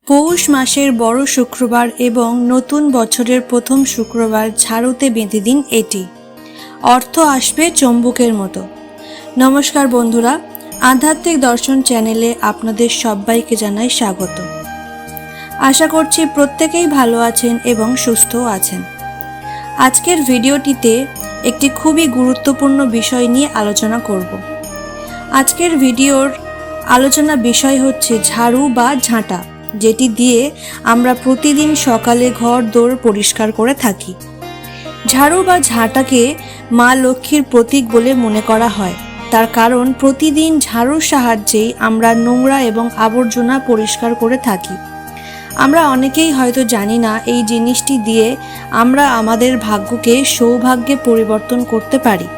পৌষ মাসের বড় শুক্রবার এবং নতুন বছরের প্রথম শুক্রবার ঝাড়ুতে বেঁধে দিন এটি। অর্থ আসবে চম্বুকের মতো। নমস্কার বন্ধুরা, আধ্যাত্মিক দর্শন চ্যানেলে আপনাদের সবাইকে জানাই স্বাগত। আশা করছি প্রত্যেকেই ভালো আছেন এবং সুস্থও আছেন। আজকের ভিডিওটিতে একটি খুবই গুরুত্বপূর্ণ বিষয় নিয়ে আলোচনা করব। আজকের ভিডিওর আলোচনা বিষয় হচ্ছে ঝাড়ু বা ঝাঁটা, যেটি দিয়ে আমরা প্রতিদিন সকালে ঘর দোর পরিষ্কার করে থাকি। ঝাড়ু বা ঝাঁটাকে মা লক্ষ্মীর প্রতীক বলে মনে করা হয়। তার কারণ প্রতিদিন ঝাড়ুর সাহায্যেই আমরা নোংরা এবং আবর্জনা পরিষ্কার করে থাকি। আমরা অনেকেই হয়তো জানি না এই জিনিসটি দিয়ে আমরা আমাদের ভাগ্যকে সৌভাগ্যে পরিবর্তন করতে পারি।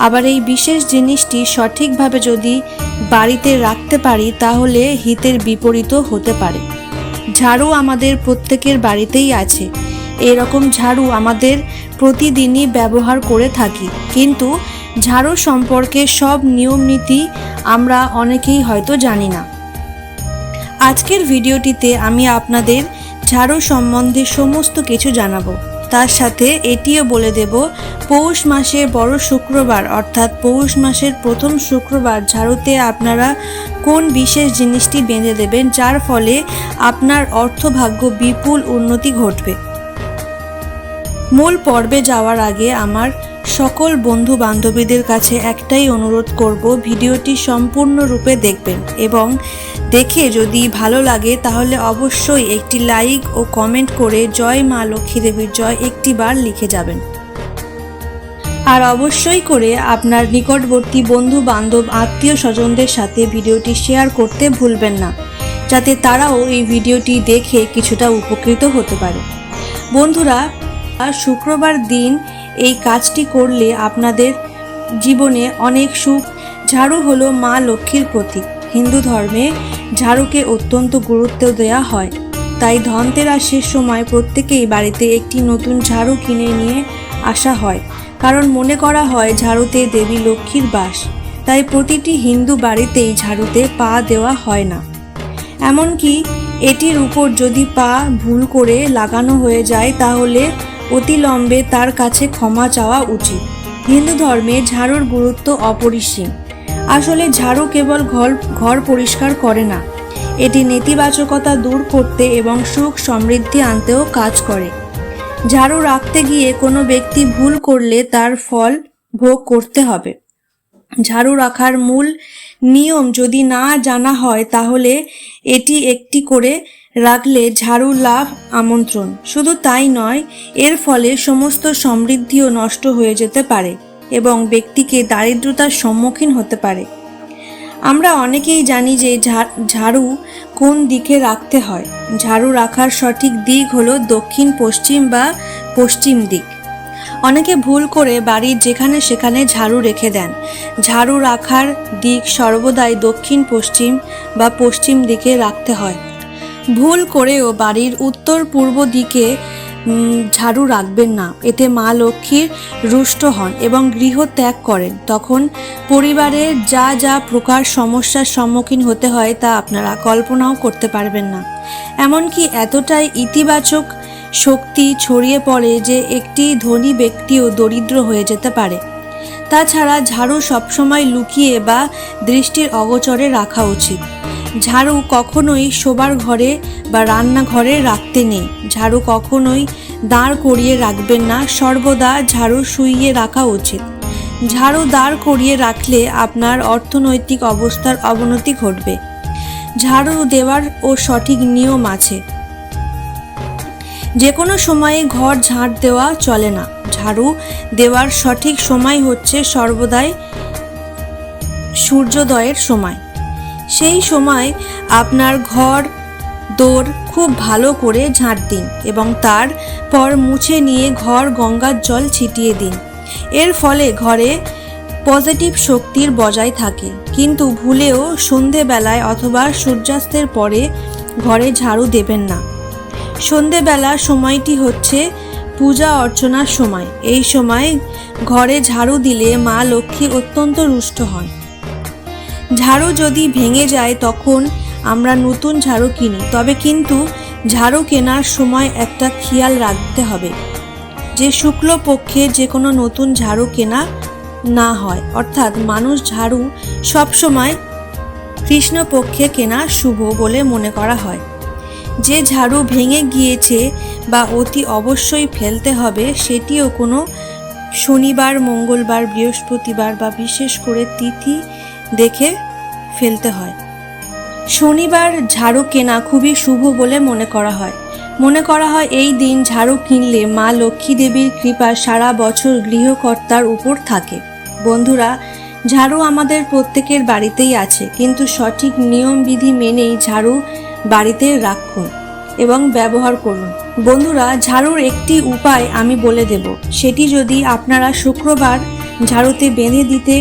আবার এই বিশেষ জিনিসটি সঠিকভাবে যদি বাড়িতে রাখতে পারি তাহলে হিতের বিপরীতও হতে পারে। ঝাড়ু আমাদের প্রত্যেকের বাড়িতেই আছে। এরকম ঝাড়ু আমাদের প্রতিদিনই ব্যবহার করে থাকি, কিন্তু ঝাড়ু সম্পর্কে সব নিয়ম নীতি আমরা অনেকেই হয়তো জানি না। আজকের ভিডিওটিতে আমি আপনাদের ঝাড়ু সম্বন্ধে সমস্ত কিছু জানাবো। তার সাথে এটিও বলে দেব পৌষ মাসের বড় শুক্রবার অর্থাৎ পৌষ মাসের প্রথম শুক্রবার ঝাড়ুতে আপনারা কোন বিশেষ জিনিসটি বেঁধে দেবেন, যার ফলে আপনার অর্থভাগ্য বিপুল উন্নতি ঘটবে। মূল পর্বে যাওয়ার আগে আমার সকল বন্ধু বান্ধবীদের কাছে একটাই অনুরোধ করব, ভিডিওটি সম্পূর্ণরূপে দেখবেন এবং দেখে যদি ভালো লাগে তাহলে অবশ্যই একটি লাইক ও কমেন্ট করে জয় মা লক্ষ্মী দেবীর জয় একটি বার লিখে যাবেন। আর অবশ্যই করে আপনার নিকটবর্তী বন্ধু বান্ধব আত্মীয় স্বজনদের সাথে ভিডিওটি শেয়ার করতে ভুলবেন না, যাতে তারাও এই ভিডিওটি দেখে কিছুটা উপকৃত হতে পারে। বন্ধুরা, শুক্রবার দিন এই কাজটি করলে আপনাদের জীবনে অনেক সুখ। ঝাড়ু হলো মা লক্ষ্মীর প্রতীক। হিন্দু ধর্মে ঝাড়ুকে অত্যন্ত গুরুত্ব দেওয়া হয়। তাই ধনতেরাসের সময় প্রত্যেকেই বাড়িতে একটি নতুন ঝাড়ু কিনে নিয়ে আসা হয়, কারণ মনে করা হয় ঝাড়ুতে দেবী লক্ষ্মীর বাস। তাই প্রতিটি হিন্দু বাড়িতেই ঝাড়ুতে পা দেওয়া হয় না। এমনকি এটির উপর যদি পা ভুল করে লাগানো হয়ে যায় তাহলে অতিলম্বে তার কাছে ক্ষমা চাওয়া উচিত। হিন্দু ধর্মে ঝাড়ুর গুরুত্ব অপরিসীম। আসলে ঝাড়ু কেবল ঘর পরিষ্কার করে না, এটি নেতিবাচকতা দূর করতে এবং সুখ সমৃদ্ধি আনতেও কাজ করে। ঝাড়ু রাখতে গিয়ে কোনো ব্যক্তি ভুল করলে তার ফল ভোগ করতে হবে। ঝাড়ু রাখার মূল নিয়ম যদি না জানা হয় তাহলে এটি একটি করে রাখলে ঝাড়ু লাভ আমন্ত্রণ। শুধু তাই নয়, এর ফলে সমস্ত সমৃদ্ধিও নষ্ট হয়ে যেতে পারে এবং ব্যক্তিকে দারিদ্রতার সম্মুখীন হতে পারে। আমরা অনেকেই জানি যে ঝাড়ু কোন দিকে রাখতে হয়। ঝাড়ু রাখার সঠিক দিক হলো দক্ষিণ পশ্চিম বা পশ্চিম দিক। অনেকে ভুল করে বাড়ির যেখানে সেখানে ঝাড়ু রেখে দেন। ঝাড়ু রাখার দিক সর্বদাই দক্ষিণ পশ্চিম বা পশ্চিম দিকে রাখতে হয়। ভুল করেও বাড়ির উত্তর পূর্ব দিকে ঝাড়ু রাখবেন না। এতে মা লক্ষ্মীর রুষ্ট হন এবং গৃহ ত্যাগ করেন। তখন পরিবারে যা যা প্রকার সমস্যার সম্মুখীন হতে হয় তা আপনারা কল্পনাও করতে পারবেন না। এমনকি এতটাই ইতিবাচক শক্তি ছড়িয়ে পড়ে যে একটি ধনী ব্যক্তিও দরিদ্র হয়ে যেতে পারে। তাছাড়া ঝাড়ু সবসময় লুকিয়ে বা দৃষ্টির অগোচরে রাখা উচিত। ঝাড়ু কখনোই শোবার ঘরে বা রান্নাঘরে রাখতে নেই। ঝাড়ু কখনোই দাঁড় করিয়ে রাখবেন না, সর্বদা ঝাড়ু শুইয়ে রাখা উচিত। ঝাড়ু দাঁড় করিয়ে রাখলে আপনার অর্থনৈতিক অবস্থার অবনতি ঘটবে। ঝাড়ু দেওয়ার ও সঠিক নিয়ম আছে। যে কোনো সময়ে ঘর ঝাড় দেওয়া চলে না। ঝাড়ু দেওয়ার সঠিক সময় হচ্ছে সর্বদাই সূর্যোদয়ের সময়। সেই সময় আপনার ঘর দোর খুব ভালো করে ঝাঁট দিন এবং তারপর মুছে নিয়ে ঘর গঙ্গার জল ছিটিয়ে দিন। এর ফলে ঘরে পজিটিভ শক্তির বজায় থাকে। কিন্তু ভুলেও সন্ধেবেলায় অথবা সূর্যাস্তের পরে ঘরে ঝাড়ু দেবেন না। সন্ধেবেলার সময়টি হচ্ছে পূজা অর্চনার সময়। এই সময় ঘরে ঝাড়ু দিলে মা লক্ষ্মী অত্যন্ত রুষ্ট হন। ঝাড়ু যদি ভেঙে যায় তখন আমরা নতুন ঝাড়ু কিনি, তবে কিন্তু ঝাড়ু কেনার সময় একটা খেয়াল রাখতে হবে যে শুক্লপক্ষে যে কোনো নতুন ঝাড়ু কেনা না হয়, অর্থাৎ মানুষ ঝাড়ু সবসময় কৃষ্ণপক্ষে কেনা শুভ বলে মনে করা হয়। যে ঝাড়ু ভেঙে গিয়েছে বা অতি অবশ্যই ফেলতে হবে সেটিও কোনো শনিবার, মঙ্গলবার, বৃহস্পতিবার বা বিশেষ করে তিথি দেখে ফেলতে হয়। শনিবার ঝাড়ু কেনা খুবই শুভ বলে মনে করা হয় এই দিন ঝাড়ু কিনলে মা লক্ষ্মী দেবীর কৃপা সারা বছর গৃহকর্তার উপর থাকে। বন্ধুরা, ঝাড়ু আমাদের প্রত্যেকের বাড়িতেই আছে, কিন্তু সঠিক নিয়মবিধি মেনেই ঝাড়ু বাড়িতে রাখুন এবং ব্যবহার করুন। বন্ধুরা, ঝাড়ুর একটি উপায় আমি বলে দেব, সেটি যদি আপনারা শুক্রবার ঝাড়ুতে বেঁধে দিতে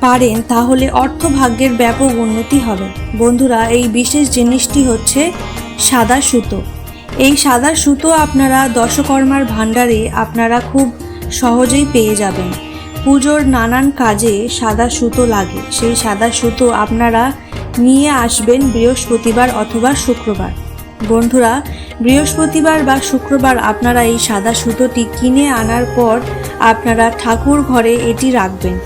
পারেন তাহলে অর্থভাগ্যের ব্যাপক উন্নতি হবে। বন্ধুরা, এই বিশেষ জিনিসটি হচ্ছে সাদা সুতো। এই সাদা সুতো আপনারা দশকর্মার ভাণ্ডারে আপনারা খুব সহজেই পেয়ে যাবেন। পুজোর নানান কাজে সাদা সুতো লাগে, সেই সাদা সুতো আপনারা নিয়ে আসবেন বৃহস্পতিবার অথবা শুক্রবার। বন্ধুরা, বৃহস্পতিবার বা শুক্রবার আপনারা এই সাদা সুতোটি কিনে আনার পর আপনারা ঠাকুর ঘরে এটি রাখবেন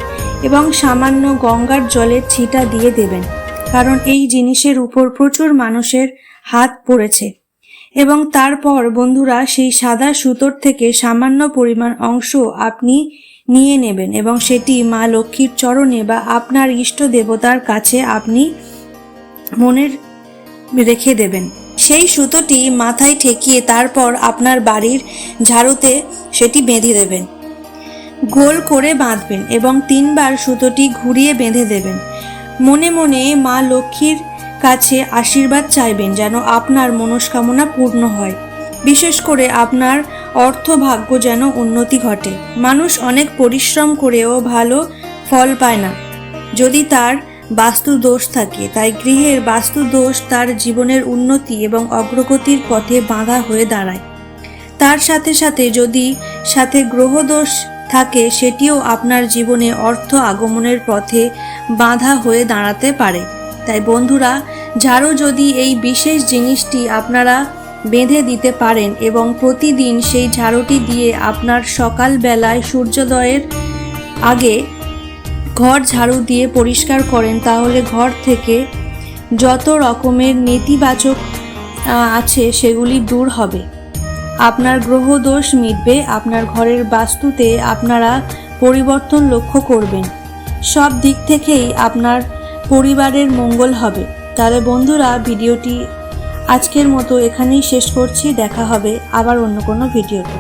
এবং সামান্য গঙ্গার জলের ছিটা দিয়ে দেবেন, কারণ এই জিনিসের উপর প্রচুর মানুষের হাত পড়েছে। এবং তারপর বন্ধুরা, সেই সাদা সুতোর থেকে সামান্য পরিমাণ অংশ আপনি নিয়ে নেবেন এবং সেটি মা লক্ষ্মীর চরণে বা আপনার ইষ্ট দেবতার কাছে আপনি মনের রেখে দেবেন। সেই সুতোটি মাথায় ঠেকিয়ে তারপর আপনার বাড়ির ঝাড়ুতে সেটি বেঁধে দেবেন, গোল করে বাঁধবেন এবং 3 বার সুতোটি ঘুরিয়ে বেঁধে দেবেন। মনে মনে মা লক্ষ্মীর কাছে আশীর্বাদ চাইবেন যেন আপনার মনস্কামনা পূর্ণ হয়, বিশেষ করে আপনার অর্থভাগ্য যেন উন্নতি ঘটে। মানুষ অনেক পরিশ্রম করেও ভালো ফল পায় না যদি তার বাস্তু দোষ থাকে, তাই গৃহের বাস্তু দোষ তার জীবনের উন্নতি এবং অগ্রগতির পথে বাধা হয়ে দাঁড়ায়। তার সাথে সাথে যদি সাথে গ্রহদোষ থাকে সেটিও আপনার জীবনে অর্থ আগমনের পথে বাধা হয়ে দাঁড়াতে পারে। তাই বন্ধুরা, ঝাড়ু যদি এই বিশেষ জিনিসটি আপনারা বেঁধে দিতে পারেন এবং প্রতিদিন সেই ঝাড়ুটি দিয়ে আপনার সকালবেলায় সূর্যোদয়ের আগে ঘর ঝাড়ু দিয়ে পরিষ্কার করেন, তাহলে ঘর থেকে যত রকমের নেতিবাচক আছে সেগুলি দূর হবে, আপনার গ্রহদোষ মিটবে, আপনার ঘরের বাস্তুতে আপনারা পরিবর্তন লক্ষ্য করবেন, সব দিক থেকেই আপনার পরিবারের মঙ্গল হবে। তাহলে বন্ধুরা, ভিডিওটি আজকের মতো এখানেই শেষ করছি। দেখা হবে আবার অন্য কোনো ভিডিওতে।